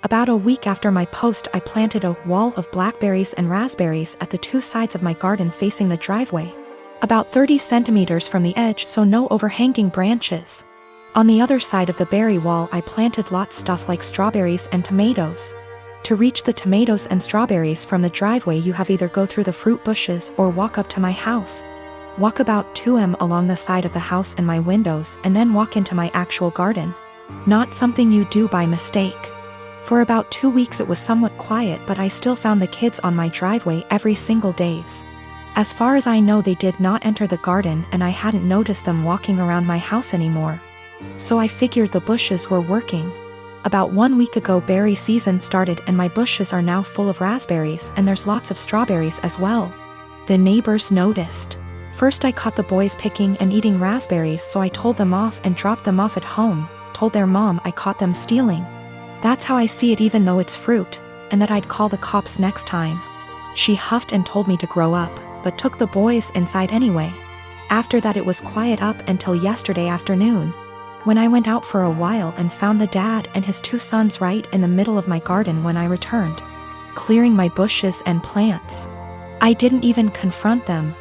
About a week after my post, I planted a wall of blackberries and raspberries at the two sides of my garden facing the driveway, about 30 centimeters from the edge, so no overhanging branches. On the other side of the berry wall, I planted lots stuff like strawberries and tomatoes. To reach the tomatoes and strawberries from the driveway, you have either go through the fruit bushes or walk up to my house. Walk about 2 m along the side of the house and my windows, and then walk into my actual garden. Not something you do by mistake. For about 2 weeks it was somewhat quiet, but I still found the kids on my driveway every single days. As far as I know, they did not enter the garden, and I hadn't noticed them walking around my house anymore. So I figured the bushes were working. About 1 week ago, berry season started, and my bushes are now full of raspberries, and there's lots of strawberries as well. The neighbors noticed. First I caught the boys picking and eating raspberries, so I told them off and dropped them off at home, told their mom I caught them stealing. That's how I see it, even though it's fruit, and that I'd call the cops next time. She huffed and told me to grow up, but took the boys inside anyway. After that it was quiet up until yesterday afternoon, when I went out for a while and found the dad and his 2 sons right in the middle of my garden when I returned, clearing my bushes and plants. I didn't even confront them,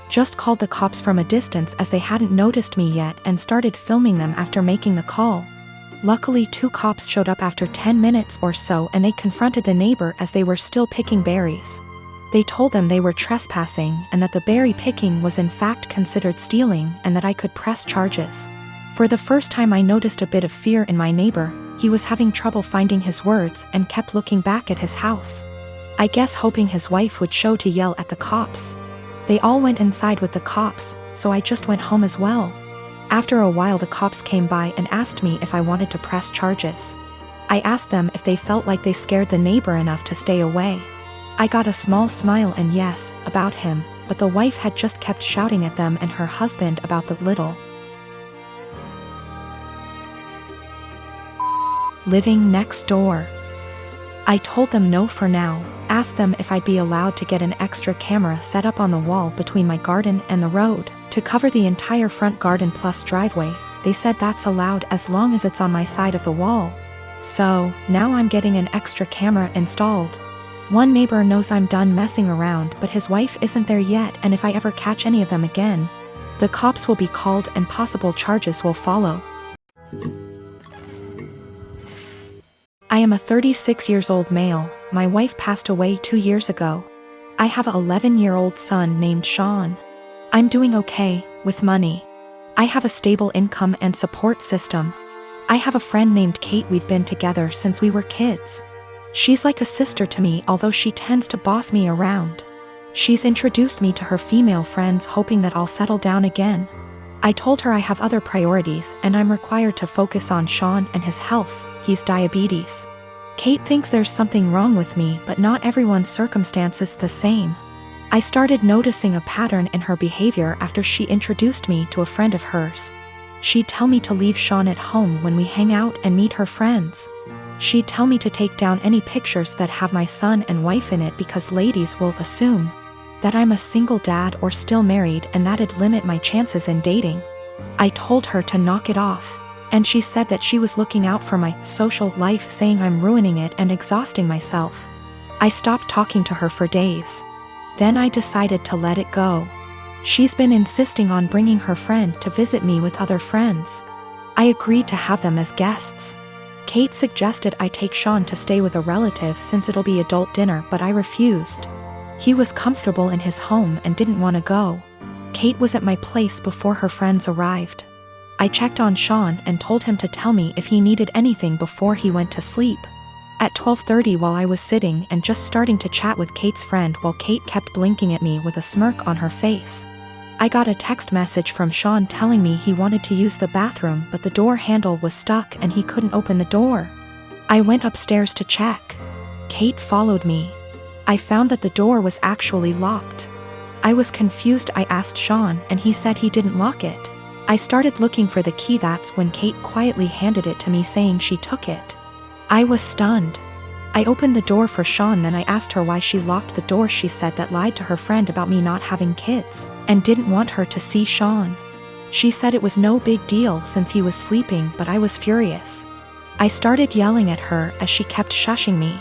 just called the cops from a distance as they hadn't noticed me yet, and started filming them after making the call. Luckily 2 cops showed up after 10 minutes or so, and they confronted the neighbor as they were still picking berries. They told them they were trespassing and that the berry picking was in fact considered stealing, and that I could press charges. For the first time I noticed a bit of fear in my neighbor. He was having trouble finding his words and kept looking back at his house, I guess hoping his wife would show to yell at the cops. They all went inside with the cops, so I just went home as well. After a while the cops came by and asked me if I wanted to press charges. I asked them if they felt like they scared the neighbor enough to stay away. I got a small smile and yes, about him, but the wife had just kept shouting at them and her husband about the little living next door. I told them no for now, asked them if I'd be allowed to get an extra camera set up on the wall between my garden and the road, to cover the entire front garden plus driveway. They said that's allowed as long as it's on my side of the wall. So, now I'm getting an extra camera installed. One neighbor knows I'm done messing around, but his wife isn't there yet, and if I ever catch any of them again, the cops will be called and possible charges will follow. I am a 36-year-old male. My wife passed away 2 years ago. I have an 11-year-old son named Sean. I'm doing okay with money. I have a stable income and support system. I have a friend named Kate. We've been together since we were kids. She's like a sister to me, although she tends to boss me around. She's introduced me to her female friends, hoping that I'll settle down again. I told her I have other priorities and I'm required to focus on Sean and his health. He's diabetes. Kate thinks there's something wrong with me, but not everyone's circumstance is the same. I started noticing a pattern in her behavior after she introduced me to a friend of hers. She'd tell me to leave Sean at home when we hang out and meet her friends. She'd tell me to take down any pictures that have my son and wife in it because ladies will assume that I'm a single dad or still married, and that'd limit my chances in dating. I told her to knock it off, and she said that she was looking out for my social life, saying I'm ruining it and exhausting myself. I stopped talking to her for days. Then I decided to let it go. She's been insisting on bringing her friend to visit me with other friends. I agreed to have them as guests. Kate suggested I take Sean to stay with a relative since it'll be adult dinner, but I refused. He was comfortable in his home and didn't want to go. Kate was at my place before her friends arrived. I checked on Sean and told him to tell me if he needed anything before he went to sleep. At 12:30, while I was sitting and just starting to chat with Kate's friend, while Kate kept blinking at me with a smirk on her face, I got a text message from Sean telling me he wanted to use the bathroom, but the door handle was stuck and he couldn't open the door. I went upstairs to check. Kate followed me. I found that the door was actually locked. I was confused. I asked Sean and he said he didn't lock it. I started looking for the key. That's when Kate quietly handed it to me, saying she took it. I was stunned. I opened the door for Sean, then I asked her why she locked the door. She said that lied to her friend about me not having kids and didn't want her to see Sean. She said it was no big deal since he was sleeping, but I was furious. I started yelling at her as she kept shushing me.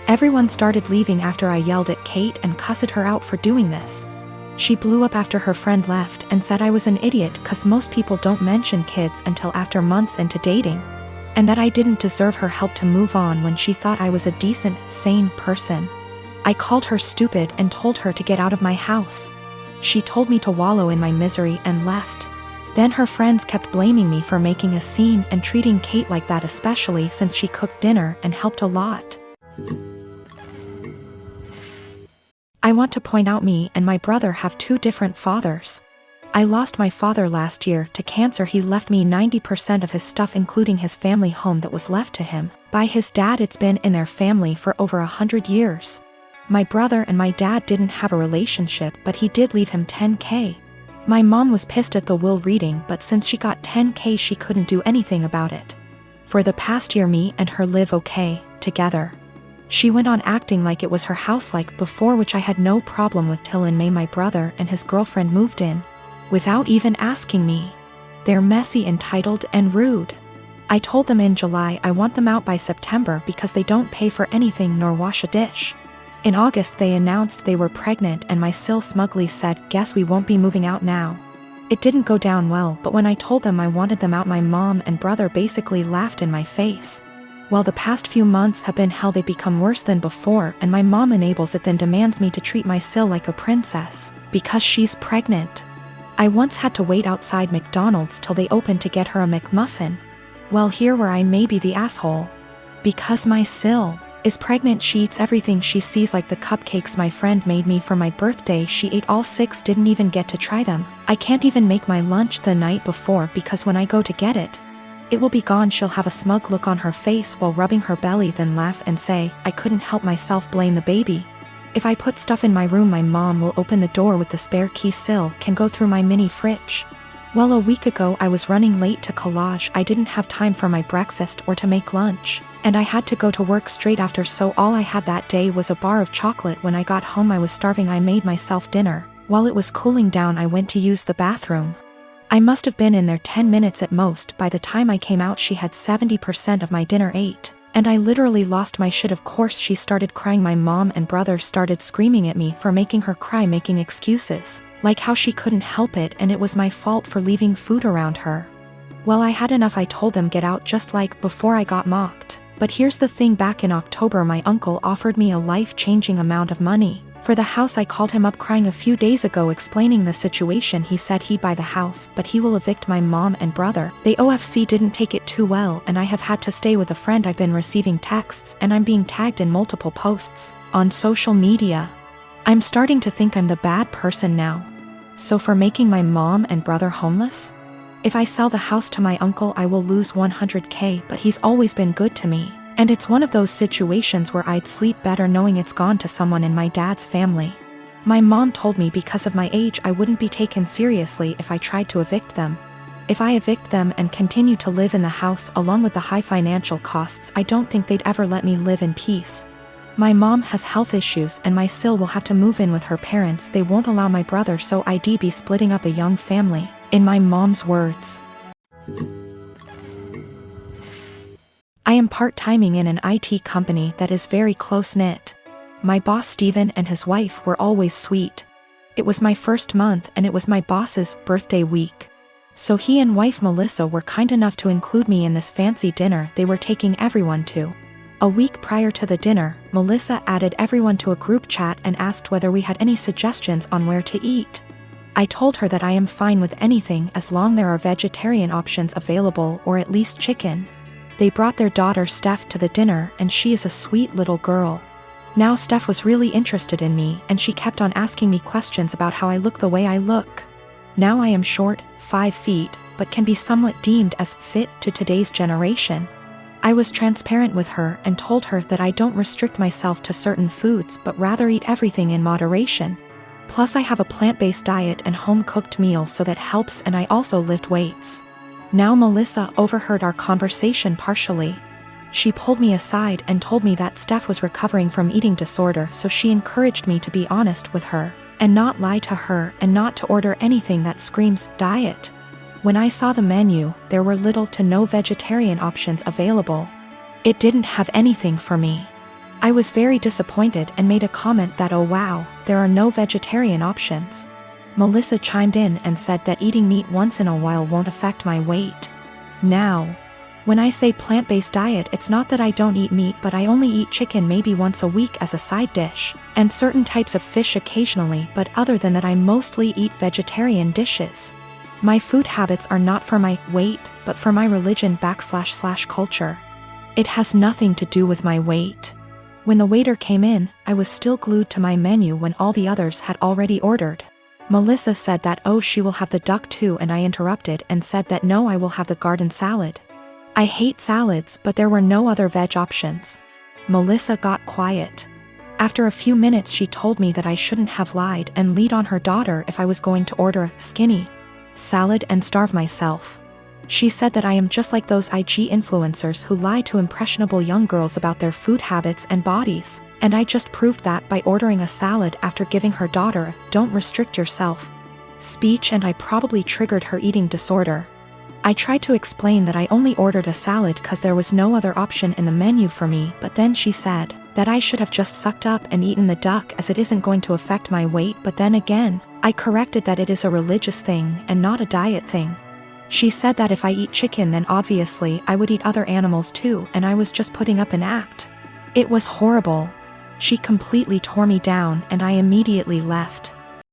Everyone started leaving after I yelled at Kate and cussed her out for doing this. She blew up after her friend left and said I was an idiot cause most people don't mention kids until after months into dating, and that I didn't deserve her help to move on when she thought I was a decent, sane person. I called her stupid and told her to get out of my house. She told me to wallow in my misery and left. Then her friends kept blaming me for making a scene and treating Kate like that, especially since she cooked dinner and helped a lot. I want to point out me and my brother have two different fathers. I lost my father last year to cancer. He left me 90% of his stuff, including his family home that was left to him by his dad. It's been in their family for over 100 years. My brother and my dad didn't have a relationship, but he did leave him $10K. My mom was pissed at the will reading, but since she got $10K she couldn't do anything about it. For the past year me and her live okay together. She went on acting like it was her house like before, which I had no problem with, till in May my brother and his girlfriend moved in without even asking me. They're messy, entitled, and rude. I told them in July I want them out by September because they don't pay for anything nor wash a dish. In August they announced they were pregnant and my sil smugly said, "Guess we won't be moving out now." It didn't go down well, but when I told them I wanted them out, my mom and brother basically laughed in my face. Well, the past few months have been hell. They become worse than before, and my mom enables it, then demands me to treat my sil like a princess because she's pregnant. I once had to wait outside McDonald's till they opened to get her a McMuffin. Well, here where I may be the asshole. Because my sil is pregnant, she eats everything she sees, like the cupcakes my friend made me for my birthday. She ate all 6, didn't even get to try them. I can't even make my lunch the night before because when I go to get it, it will be gone. She'll have a smug look on her face while rubbing her belly, then laugh and say, "I couldn't help myself, blame the baby." If I put stuff in my room, my mom will open the door with the spare key. Sil can go through my mini fridge. Well, a week ago I was running late to collage. I didn't have time for my breakfast or to make lunch, and I had to go to work straight after, so all I had that day was a bar of chocolate. When I got home I was starving. I made myself dinner. While it was cooling down I went to use the bathroom. I must have been in there 10 minutes at most. By the time I came out she had 70% of my dinner ate, and I literally lost my shit. Of course she started crying. My mom and brother started screaming at me for making her cry, making excuses, like how she couldn't help it and it was my fault for leaving food around her. Well, I had enough. I told them get out, just like before I got mocked. But here's the thing, back in October my uncle offered me a life-changing amount of money for the house. I called him up crying a few days ago explaining the situation. He said he'd buy the house, but he will evict my mom and brother. They OFC didn't take it too well, and I have had to stay with a friend. I've been receiving texts and I'm being tagged in multiple posts on social media. I'm starting to think I'm the bad person now. So for making my mom and brother homeless? If I sell the house to my uncle I will lose 100K, but he's always been good to me. And it's one of those situations where I'd sleep better knowing it's gone to someone in my dad's family. My mom told me because of my age I wouldn't be taken seriously if I tried to evict them. If I evict them and continue to live in the house along with the high financial costs, I don't think they'd ever let me live in peace. My mom has health issues and my sil will have to move in with her parents. They won't allow my brother, so I'd be splitting up a young family, in my mom's words. I am part-timing in an IT company that is very close-knit. My boss Steven and his wife were always sweet. It was my first month and it was my boss's birthday week. So he and wife Melissa were kind enough to include me in this fancy dinner they were taking everyone to. A week prior to the dinner, Melissa added everyone to a group chat and asked whether we had any suggestions on where to eat. I told her that I am fine with anything as long there are vegetarian options available, or at least chicken. They brought their daughter Steph to the dinner and she is a sweet little girl. Now Steph was really interested in me and she kept on asking me questions about how I look the way I look. Now I am short, 5 feet, but can be somewhat deemed as fit to today's generation. I was transparent with her and told her that I don't restrict myself to certain foods but rather eat everything in moderation. Plus I have a plant-based diet and home-cooked meals, so that helps, and I also lift weights. Now Melissa overheard our conversation partially. She pulled me aside and told me that Steph was recovering from eating disorder, so she encouraged me to be honest with her and not lie to her and not to order anything that screams diet. When I saw the menu, there were little to no vegetarian options available. It didn't have anything for me. I was very disappointed and made a comment that, oh wow, there are no vegetarian options. Melissa chimed in and said that eating meat once in a while won't affect my weight. Now, when I say plant-based diet, it's not that I don't eat meat, but I only eat chicken maybe once a week as a side dish, and certain types of fish occasionally, but other than that I mostly eat vegetarian dishes. My food habits are not for my weight, but for my religion / culture. It has nothing to do with my weight. When the waiter came in, I was still glued to my menu when all the others had already ordered. Melissa said that, oh, she will have the duck too, and I interrupted and said that no, I will have the garden salad. I hate salads, but there were no other veg options. Melissa got quiet. After a few minutes she told me that I shouldn't have lied and lead on her daughter if I was going to order a skinny salad and starve myself. She said that I am just like those IG influencers who lie to impressionable young girls about their food habits and bodies, and I just proved that by ordering a salad after giving her daughter a "don't restrict yourself" speech, and I probably triggered her eating disorder. I tried to explain that I only ordered a salad because there was no other option in the menu for me, but then she said that I should have just sucked up and eaten the duck as it isn't going to affect my weight, but then again, I corrected that it is a religious thing and not a diet thing. She said that if I eat chicken then obviously I would eat other animals too, and I was just putting up an act. It was horrible. She completely tore me down and I immediately left.